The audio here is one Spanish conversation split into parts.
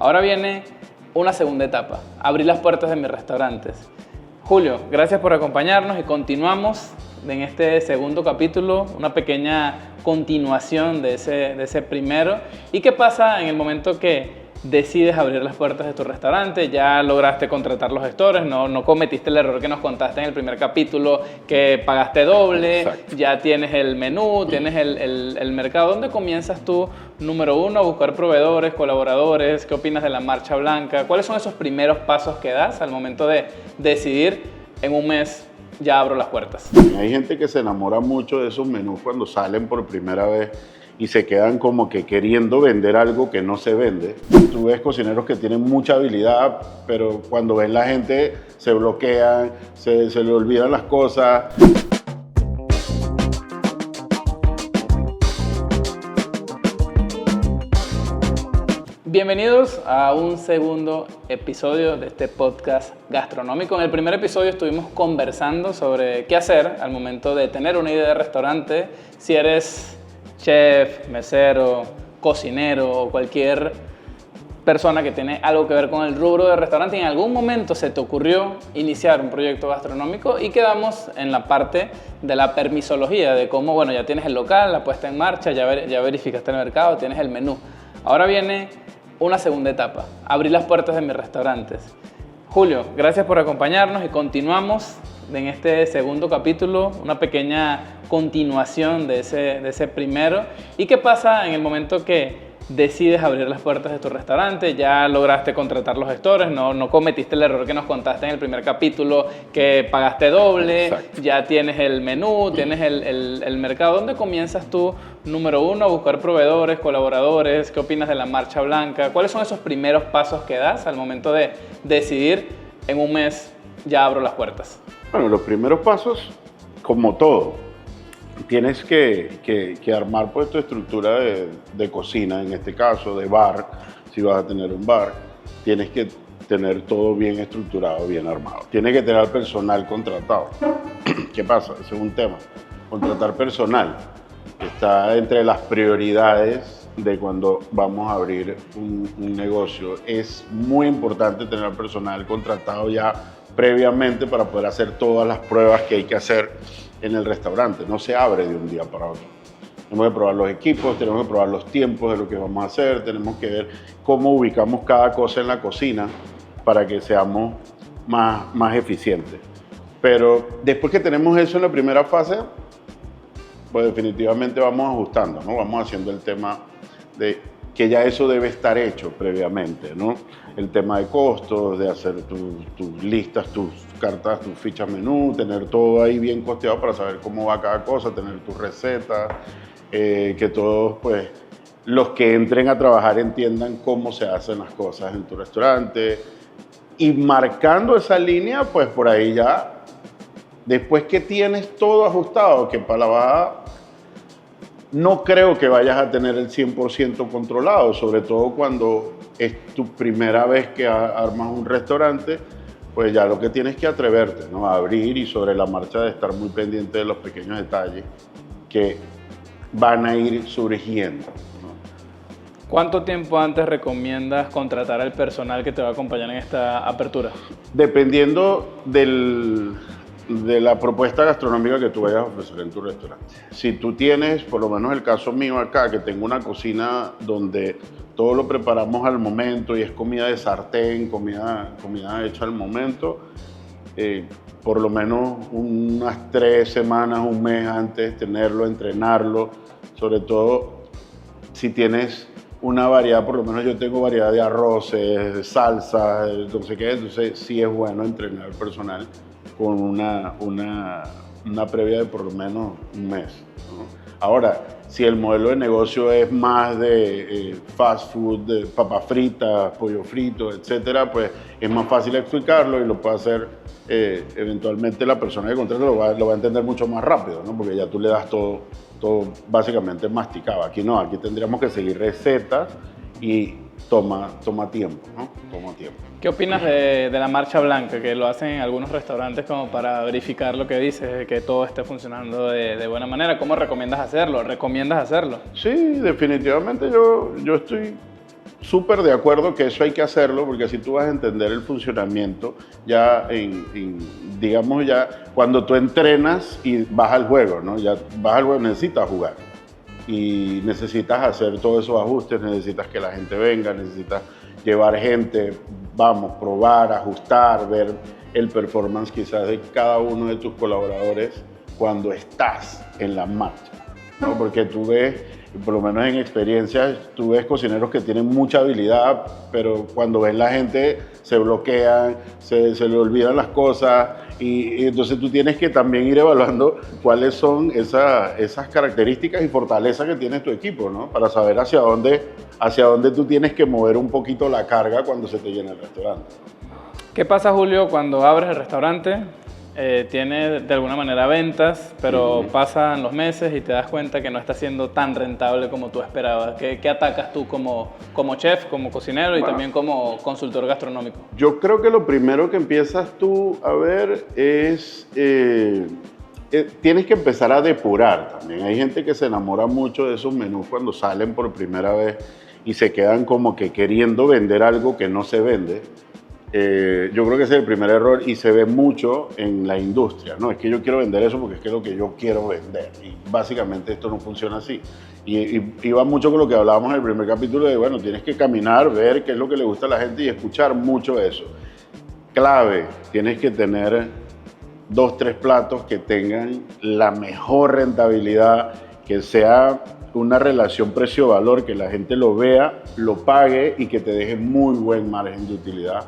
Ahora viene una segunda etapa, abrir las puertas de mis restaurantes. Julio, gracias por acompañarnos y continuamos en este segundo capítulo, una pequeña continuación de ese primero. ¿Y qué pasa en el momento que decides abrir las puertas de tu restaurante? Ya lograste contratar los gestores, no cometiste el error que nos contaste en el primer capítulo, que pagaste doble. Exacto. Ya tienes el menú, tienes el mercado. ¿Dónde comienzas tú, número uno, a buscar proveedores, colaboradores? ¿Qué opinas de la marcha blanca? ¿Cuáles son esos primeros pasos que das al momento de decidir en un mes ya abro las puertas? Hay gente que se enamora mucho de esos menús cuando salen por primera vez y se quedan como que queriendo vender algo que no se vende. Tú ves cocineros que tienen mucha habilidad, pero cuando ven la gente se bloquean, se le olvidan las cosas. Bienvenidos a un segundo episodio de este podcast gastronómico. En el primer episodio estuvimos conversando sobre qué hacer al momento de tener una idea de restaurante. Si eres chef, mesero, cocinero o cualquier persona que tiene algo que ver con el rubro de restaurante, y en algún momento se te ocurrió iniciar un proyecto gastronómico, y quedamos en la parte de la permisología, de cómo, bueno, ya tienes el local, la puesta en marcha, ya verificaste el mercado, tienes el menú. Ahora viene una segunda etapa, abrir las puertas de mis restaurantes. Julio, gracias por acompañarnos y continuamos en este segundo capítulo, una pequeña continuación de ese primero. ¿Y qué pasa en el momento que decides abrir las puertas de tu restaurante? Ya lograste contratar los gestores, no cometiste el error que nos contaste en el primer capítulo, que pagaste doble. Exacto. Ya tienes el menú, tienes el mercado. ¿Dónde comienzas tú, número uno, a buscar proveedores, colaboradores? ¿Qué opinas de la marcha blanca? ¿Cuáles son esos primeros pasos que das al momento de decidir en un mes ya abro las puertas? Bueno, los primeros pasos, como todo, tienes que armar pues tu estructura de cocina, en este caso de bar. Si vas a tener un bar, tienes que tener todo bien estructurado, bien armado. Tienes que tener personal contratado. ¿Qué pasa? Ese es un tema. Contratar personal está entre las prioridades de cuando vamos a abrir un negocio. Es muy importante tener personal contratado ya previamente para poder hacer todas las pruebas que hay que hacer en el restaurante. No se abre de un día para otro. Tenemos que probar los equipos, tenemos que probar los tiempos de lo que vamos a hacer, tenemos que ver cómo ubicamos cada cosa en la cocina para que seamos más eficientes. Pero después que tenemos eso en la primera fase, pues definitivamente vamos ajustando, ¿no? Vamos haciendo el tema de que ya eso debe estar hecho previamente, ¿no? El tema de costos, de hacer tus listas, tus cartas, tus fichas menú, tener todo ahí bien costeado para saber cómo va cada cosa, tener tus recetas, que todos, pues, los que entren a trabajar entiendan cómo se hacen las cosas en tu restaurante. Y marcando esa línea, pues por ahí ya, después que tienes todo ajustado, que para la bajada no creo que vayas a tener el 100% controlado, sobre todo cuando es tu primera vez que armas un restaurante, pues ya lo que tienes que atreverte, ¿no? A abrir y sobre la marcha de estar muy pendiente de los pequeños detalles que van a ir surgiendo, ¿no? ¿Cuánto tiempo antes recomiendas contratar al personal que te va a acompañar en esta apertura? Dependiendo de la propuesta gastronómica que tú vayas a ofrecer en tu restaurante. Si tú tienes, por lo menos el caso mío acá, que tengo una cocina donde todo lo preparamos al momento y es comida de sartén, comida hecha al momento, por lo menos unas 3 semanas, un mes antes, tenerlo, entrenarlo, sobre todo si tienes una variedad, por lo menos yo tengo variedad de arroces, de salsas, no sé qué, entonces sí es bueno entrenar al personal con una previa de por lo menos un mes, ¿no? Ahora, si el modelo de negocio es más de fast food, de papas fritas, pollo frito, etcétera, pues es más fácil explicarlo y lo puede hacer eventualmente la persona que contrata lo va a entender mucho más rápido, ¿no? Porque ya tú le das todo básicamente masticado. Aquí no, aquí tendríamos que seguir recetas y toma tiempo, ¿no? Toma tiempo. ¿Qué opinas de la marcha blanca, que lo hacen en algunos restaurantes como para verificar lo que dices, que todo esté funcionando de buena manera? ¿Cómo recomiendas hacerlo? ¿Recomiendas hacerlo? Sí, definitivamente yo estoy súper de acuerdo que eso hay que hacerlo, porque así tú vas a entender el funcionamiento ya digamos ya, cuando tú entrenas y vas al juego, ¿no? Ya vas al juego, necesitas jugar. Y necesitas hacer todos esos ajustes, necesitas que la gente venga, necesitas llevar gente, vamos, probar, ajustar, ver el performance quizás de cada uno de tus colaboradores cuando estás en la marcha, ¿no? Porque tú ves, por lo menos en experiencias, tú ves cocineros que tienen mucha habilidad, pero cuando ven la gente se bloquean, se le olvidan las cosas y entonces tú tienes que también ir evaluando cuáles son esas características y fortalezas que tiene tu equipo, ¿no? Para saber hacia dónde tú tienes que mover un poquito la carga cuando se te llena el restaurante. ¿Qué pasa, Julio, cuando abres el restaurante? Tiene de alguna manera ventas, pero pasan los meses y te das cuenta que no está siendo tan rentable como tú esperabas. ¿Qué atacas tú como chef, como cocinero y también como consultor gastronómico? Yo creo que lo primero que empiezas tú a ver es, tienes que empezar a depurar también. Hay gente que se enamora mucho de esos menús cuando salen por primera vez y se quedan como que queriendo vender algo que no se vende. Yo creo que ese es el primer error y se ve mucho en la industria, ¿no? Es que yo quiero vender eso porque es que es lo que yo quiero vender y básicamente esto no funciona así. Y va mucho con lo que hablábamos en el primer capítulo de, bueno, tienes que caminar, ver qué es lo que le gusta a la gente y escuchar mucho eso. Clave, tienes que tener 2, 3 platos que tengan la mejor rentabilidad, que sea una relación precio-valor, que la gente lo vea, lo pague y que te deje muy buen margen de utilidad.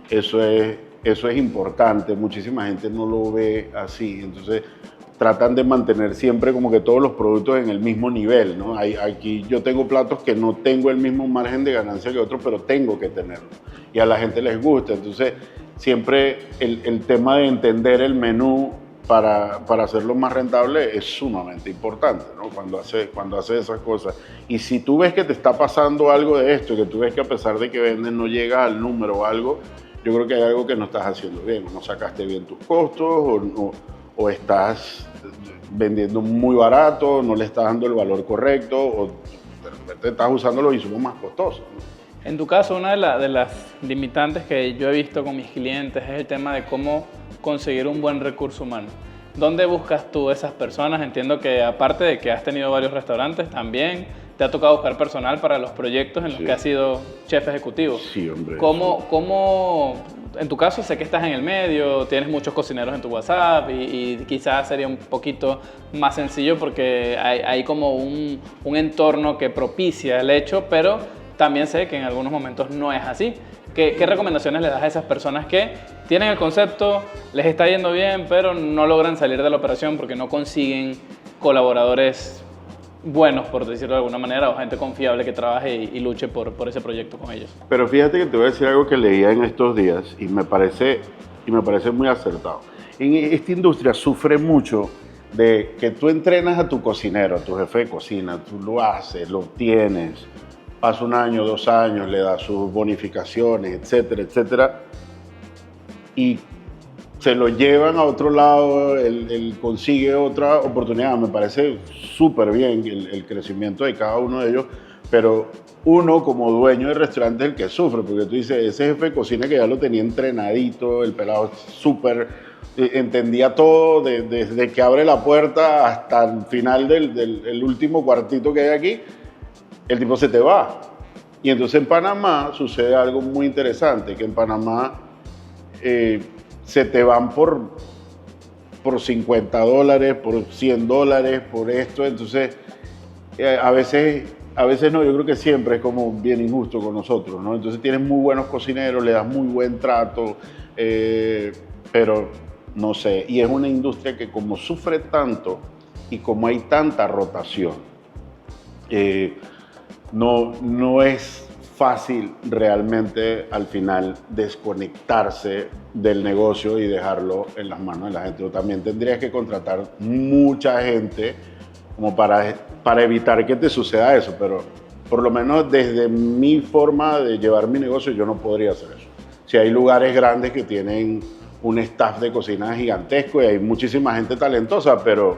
Eso es importante, muchísima gente no lo ve así, entonces tratan de mantener siempre como que todos los productos en el mismo nivel, ¿no? Aquí yo tengo platos que no tengo el mismo margen de ganancia que otros, pero tengo que tenerlo y a la gente les gusta, entonces siempre el tema de entender el menú para hacerlo más rentable es sumamente importante, ¿no? Cuando hace esas cosas. Y si tú ves que te está pasando algo de esto, que tú ves que a pesar de que vendes no llega al número o algo, yo creo que hay algo que no estás haciendo bien, o no sacaste bien tus costos, o estás vendiendo muy barato, no le estás dando el valor correcto, o de repente estás usando los insumos más costosos, ¿no? En tu caso, una de las limitantes que yo he visto con mis clientes es el tema de cómo conseguir un buen recurso humano. ¿Dónde buscas tú esas personas? Entiendo que aparte de que has tenido varios restaurantes, también te ha tocado buscar personal para los proyectos en los que has sido chef ejecutivo. Sí, hombre. ¿Cómo, en tu caso sé que estás en el medio, tienes muchos cocineros en tu WhatsApp y quizás sería un poquito más sencillo porque hay como un entorno que propicia el hecho, pero también sé que en algunos momentos no es así. ¿Qué recomendaciones le das a esas personas que tienen el concepto, les está yendo bien, pero no logran salir de la operación porque no consiguen colaboradores buenos, por decirlo de alguna manera, o gente confiable que trabaje y luche por ese proyecto con ellos? Pero fíjate que te voy a decir algo que leía en estos días y me parece muy acertado. En esta industria sufre mucho de que tú entrenas a tu cocinero, a tu jefe de cocina, tú lo haces, lo tienes, pasa 1 año, 2 años, le das sus bonificaciones, etcétera, etcétera, y se lo llevan a otro lado, él consigue otra oportunidad. Me parece súper bien el crecimiento de cada uno de ellos, pero uno como dueño del restaurante es el que sufre, porque tú dices, ese jefe de cocina que ya lo tenía entrenadito, el pelado súper, entendía todo, desde que abre la puerta hasta el final del último cuartito que hay aquí, el tipo se te va. Y entonces en Panamá sucede algo muy interesante, que en Panamá se te van por $50, por $100, por esto. Entonces, a veces no, yo creo que siempre es como bien injusto con nosotros, ¿no? Entonces tienes muy buenos cocineros, le das muy buen trato, pero no sé. Y es una industria que como sufre tanto y como hay tanta rotación, no es fácil realmente al final desconectarse del negocio y dejarlo en las manos de la gente. O también tendrías que contratar mucha gente como para evitar que te suceda eso, pero por lo menos desde mi forma de llevar mi negocio yo no podría hacer eso. Si hay lugares grandes que tienen un staff de cocina gigantesco y hay muchísima gente talentosa, pero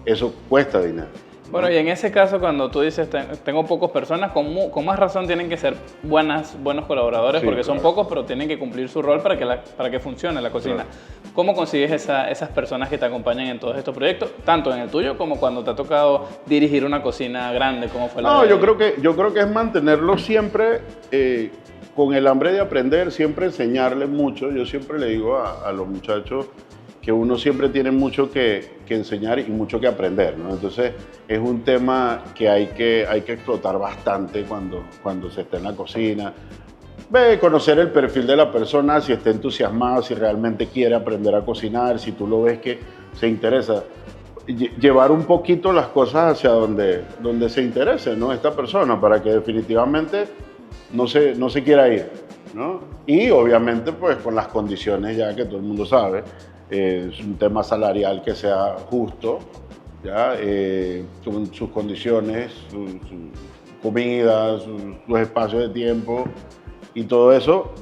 eso cuesta dinero. Bueno, y en ese caso, cuando tú dices, tengo pocas personas, con más razón tienen que ser buenos colaboradores, Sí, porque son claro. pocos, pero tienen que cumplir su rol para que funcione la cocina. Claro. ¿Cómo consigues esas personas que te acompañan en todos estos proyectos, tanto en el tuyo como cuando te ha tocado dirigir una cocina grande, como fue la No, de... yo creo que es mantenerlo siempre con el hambre de aprender, siempre enseñarles mucho. Yo siempre le digo a los muchachos que uno siempre tiene mucho que enseñar y mucho que aprender, ¿no? Entonces es un tema que hay que explotar bastante cuando se está en la cocina. Conocer el perfil de la persona, si está entusiasmado, si realmente quiere aprender a cocinar, si tú lo ves que se interesa. Llevar un poquito las cosas hacia donde se interese, ¿no? Esta persona, para que definitivamente no se quiera ir, ¿no? Y obviamente pues con las condiciones ya que todo el mundo sabe, es un tema salarial que sea justo, ¿ya? Con sus condiciones, su comida, sus espacios de tiempo y todo eso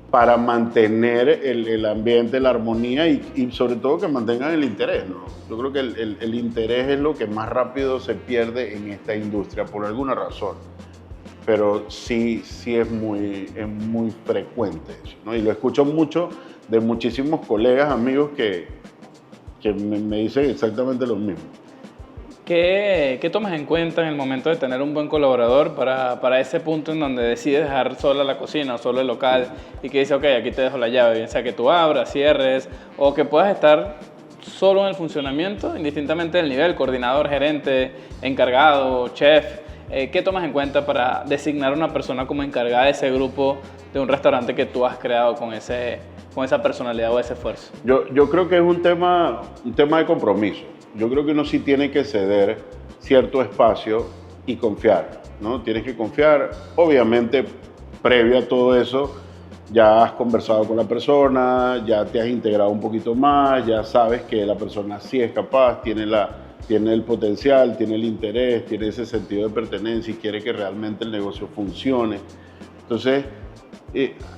para mantener el ambiente, la armonía y sobre todo que mantengan el interés, ¿no? Yo creo que el interés es lo que más rápido se pierde en esta industria por alguna razón, pero sí es muy frecuente eso, ¿no? Y lo escucho mucho de muchísimos colegas, amigos que me dicen exactamente lo mismo. ¿Qué tomas en cuenta en el momento de tener un buen colaborador para ese punto en donde decides dejar sola la cocina o solo el local y que dice, ok, aquí te dejo la llave, bien sea que tú abras, cierres o que puedas estar solo en el funcionamiento, indistintamente del nivel, coordinador, gerente, encargado, chef? ¿Qué tomas en cuenta para designar a una persona como encargada de ese grupo de un restaurante que tú has creado con esa personalidad o ese esfuerzo? Yo creo que es un tema de compromiso. Yo creo que uno sí tiene que ceder cierto espacio y confiar, ¿no? Tienes que confiar, obviamente, previo a todo eso, ya has conversado con la persona, ya te has integrado un poquito más, ya sabes que la persona sí es capaz, tiene el potencial, tiene el interés, tiene ese sentido de pertenencia y quiere que realmente el negocio funcione. Entonces,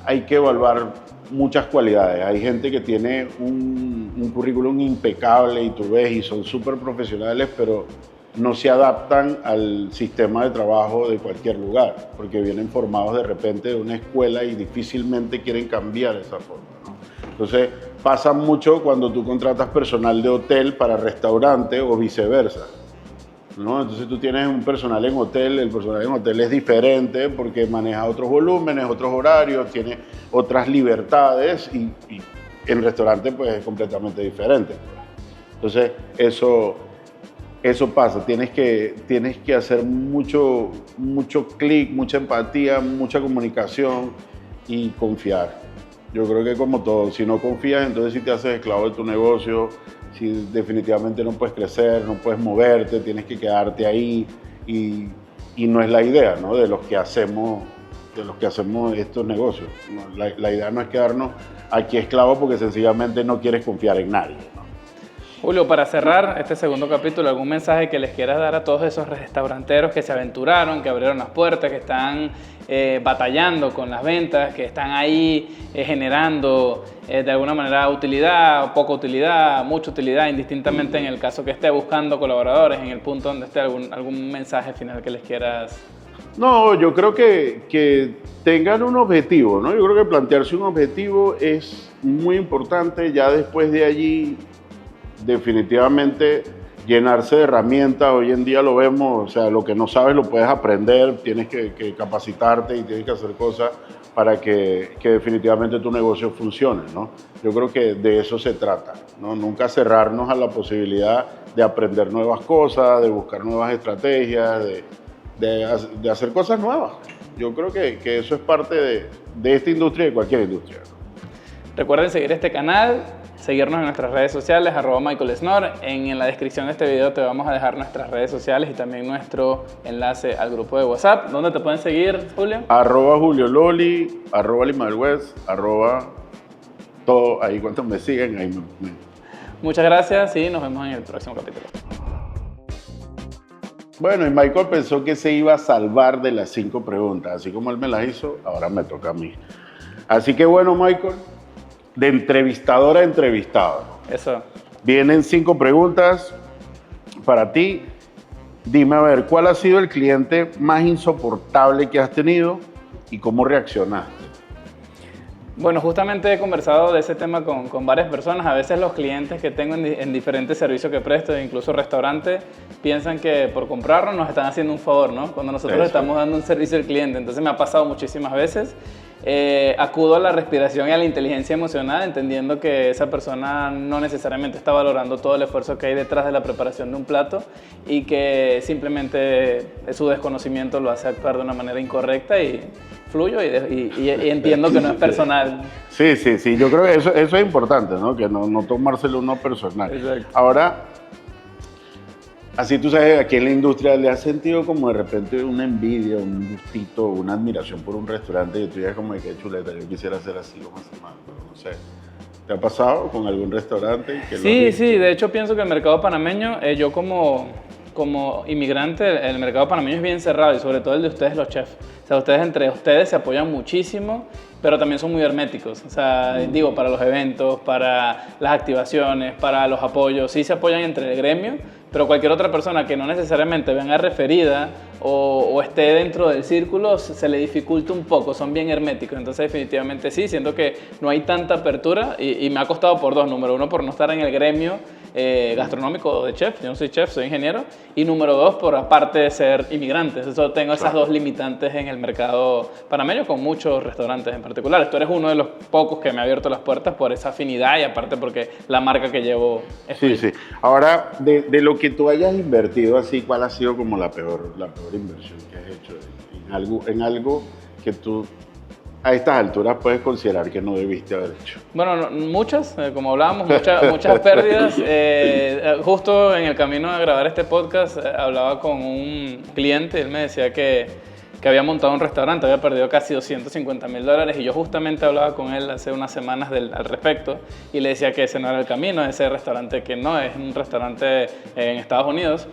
hay que evaluar muchas cualidades. Hay gente que tiene un currículum impecable y tú ves y son súper profesionales, pero no se adaptan al sistema de trabajo de cualquier lugar, porque vienen formados de repente de una escuela y difícilmente quieren cambiar esa forma, ¿no? Entonces, pasa mucho cuando tú contratas personal de hotel para restaurante o viceversa, ¿no? Entonces tú tienes un personal en hotel, el personal en hotel es diferente porque maneja otros volúmenes, otros horarios, tiene otras libertades y en restaurante pues es completamente diferente. Entonces eso pasa, tienes que hacer mucho clic, mucha empatía, mucha comunicación y confiar. Yo creo que como todo, si no confías, entonces si te haces esclavo de tu negocio, si definitivamente no puedes crecer, no puedes moverte, tienes que quedarte ahí y no es la idea, ¿no? de los que hacemos estos negocios. ¿No? La idea no es quedarnos aquí esclavos porque sencillamente no quieres confiar en nadie, ¿no? Julio, para cerrar este segundo capítulo, ¿algún mensaje que les quieras dar a todos esos restauranteros que se aventuraron, que abrieron las puertas, que están batallando con las ventas, que están ahí generando de alguna manera utilidad, poca utilidad, mucha utilidad, indistintamente en el caso que esté buscando colaboradores, en el punto donde esté, algún mensaje final que les quieras? No, yo creo que tengan un objetivo, ¿no? Yo creo que plantearse un objetivo es muy importante. Ya después de allí, definitivamente llenarse de herramientas. Hoy en día lo vemos, o sea, lo que no sabes lo puedes aprender, tienes que capacitarte y tienes que hacer cosas para que definitivamente tu negocio funcione, ¿no? Yo creo que de eso se trata, ¿no? Nunca cerrarnos a la posibilidad de aprender nuevas cosas, de buscar nuevas estrategias, de hacer cosas nuevas. Yo creo que eso es parte de esta industria y de cualquier industria, ¿no? Recuerden seguir este canal, seguirnos en nuestras redes sociales, @MichaelSnor. En la descripción de este video te vamos a dejar nuestras redes sociales y también nuestro enlace al grupo de WhatsApp. ¿Dónde te pueden seguir, Julio? @JulioLoli, @LimadelWest, todo ahí. Cuantos me siguen, ahí me... Muchas gracias y nos vemos en el próximo capítulo. Bueno, y Michael pensó que se iba a salvar de las 5 preguntas. Así como él me las hizo, ahora me toca a mí. Así que bueno, Michael, de entrevistador a entrevistado. Eso. Vienen 5 preguntas para ti Dime, a ver, ¿cuál ha sido el cliente más insoportable que has tenido y cómo reaccionaste? Bueno, justamente he conversado de ese tema con varias personas. A veces los clientes que tengo en diferentes servicios que presto, incluso restaurantes, piensan que por comprarnos nos están haciendo un favor, ¿no? Cuando nosotros estamos dando un servicio al cliente. Entonces me ha pasado muchísimas veces. Acudo a la respiración y a la inteligencia emocional, entendiendo que esa persona no necesariamente está valorando todo el esfuerzo que hay detrás de la preparación de un plato y que simplemente su desconocimiento lo hace actuar de una manera incorrecta y fluyo y entiendo que no es personal. Sí, yo creo que eso es importante, ¿no? Que no tomárselo uno personal. Exacto. Ahora, así tú sabes, aquí en la industria le has sentido como de repente una envidia, un gustito, una admiración por un restaurante y tú ya como de qué chuleta, yo quisiera hacer así lo más más, pero no sé. ¿Te ha pasado con algún restaurante? Que Sí, de hecho pienso que el mercado panameño, yo como inmigrante, el mercado panameño es bien cerrado y sobre todo el de ustedes, los chefs. O sea, ustedes entre ustedes se apoyan muchísimo, pero también son muy herméticos. O sea, digo, para los eventos, para las activaciones, para los apoyos, sí se apoyan entre el gremio, pero cualquier otra persona que no necesariamente venga referida o esté dentro del círculo se le dificulta un poco, son bien herméticos. Entonces definitivamente sí, siento que no hay tanta apertura y me ha costado por dos. Número uno, por no estar en el gremio gastronómico de chef, yo no soy chef, soy ingeniero, y número dos, por aparte de ser inmigrantes. Eso tengo esas dos limitantes en el mercado panameño con muchos restaurantes en particular. Tú eres uno de los pocos que me ha abierto las puertas por esa afinidad y aparte porque la marca que llevo es Sí. Ahora, de lo que tú hayas invertido así, ¿cuál ha sido como la peor inversión que has hecho en algo que tú a estas alturas puedes considerar que no debiste haber hecho? Bueno, muchas, como hablábamos, muchas pérdidas. Justo en el camino a grabar este podcast hablaba con un cliente y él me decía que había montado un restaurante, había perdido casi $250,000 y yo justamente hablaba con él hace unas semanas al respecto y le decía que ese no era el camino, ese restaurante que no es un restaurante en Estados Unidos.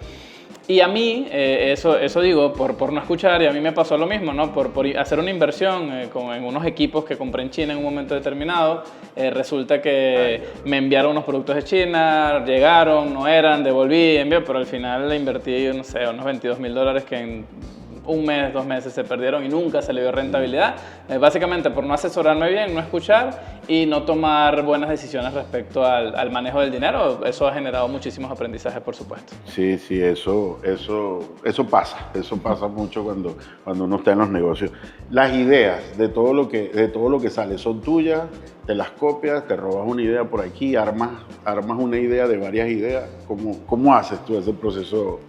Y a mí, eso digo, por no escuchar, y a mí me pasó lo mismo, ¿no? Por hacer una inversión en unos equipos que compré en China en un momento determinado, resulta que me enviaron unos productos de China, llegaron, no eran, devolví, envié, pero al final le invertí, no sé, unos $22,000 que en un mes, 2 meses se perdieron y nunca se le dio rentabilidad, básicamente por no asesorarme bien, no escuchar y no tomar buenas decisiones respecto al manejo del dinero. Eso ha generado muchísimos aprendizajes, por supuesto. Sí, eso pasa mucho cuando uno está en los negocios. Las ideas de todo lo que sale son tuyas, te las copias, te robas una idea por aquí, armas una idea de varias ideas. ¿Cómo haces tú ese proceso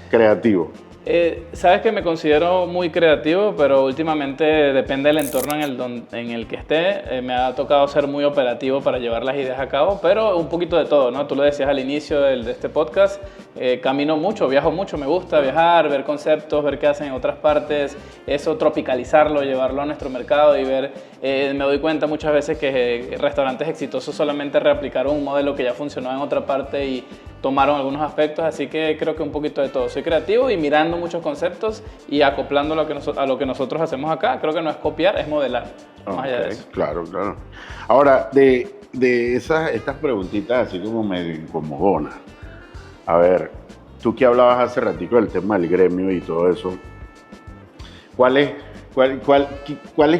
creativo? Sabes que me considero muy creativo, pero últimamente depende del entorno en el que esté. Me ha tocado ser muy operativo para llevar las ideas a cabo, pero un poquito de todo, ¿no? Tú lo decías al inicio de este podcast, camino mucho, viajo mucho, me gusta viajar, ver conceptos, ver qué hacen en otras partes, eso tropicalizarlo, llevarlo a nuestro mercado y ver, me doy cuenta muchas veces que restaurantes exitosos solamente reaplicaron un modelo que ya funcionaba en otra parte y tomaron algunos aspectos, así que creo que un poquito de todo. Soy creativo y mirando muchos conceptos y acoplando a lo que nosotros hacemos acá. Creo que no es copiar, es modelar. Más allá de eso. Claro. Ahora, de estas preguntitas así como medio incomodonas. A ver, tú que hablabas hace ratico del tema del gremio y todo eso, ¿cuál es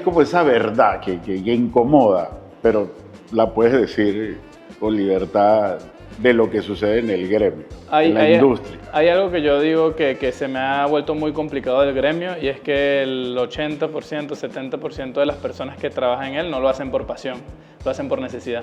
como esa verdad que incomoda, pero la puedes decir con libertad de lo que sucede en el gremio, en la industria? Hay algo que yo digo que se me ha vuelto muy complicado del gremio y es que el 80%, 70% de las personas que trabajan en él no lo hacen por pasión, lo hacen por necesidad.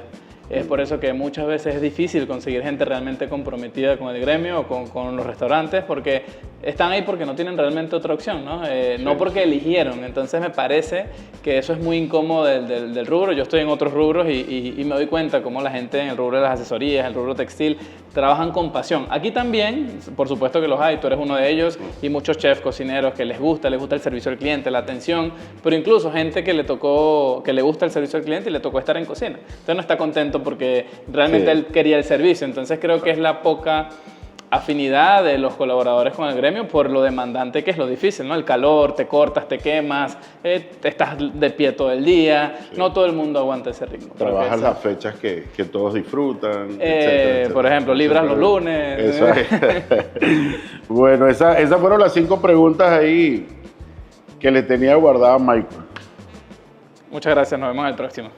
Es por eso que muchas veces es difícil conseguir gente realmente comprometida con el gremio o con los restaurantes porque están ahí porque no tienen realmente otra opción, ¿no? No porque eligieron. Entonces me parece que eso es muy incómodo del rubro. Yo estoy en otros rubros y me doy cuenta cómo la gente en el rubro de las asesorías, el rubro textil, trabajan con pasión. Aquí también, por supuesto que los hay, tú eres uno de ellos y muchos chefs, cocineros que les gusta el servicio al cliente, la atención, pero incluso gente que le gusta el servicio al cliente y le tocó estar en cocina. Entonces no está contento porque realmente él quería el servicio. Entonces creo que es la poca afinidad de los colaboradores con el gremio por lo demandante que es lo difícil, ¿no? El calor, te cortas, te quemas, estás de pie todo el día, sí. No todo el mundo aguanta ese ritmo. Trabajas las fechas que todos disfrutan, etcétera. Por ejemplo, libras los lunes. Bueno, esas fueron las 5 preguntas ahí que le tenía guardada a Michael. Muchas gracias, nos vemos en el próximo.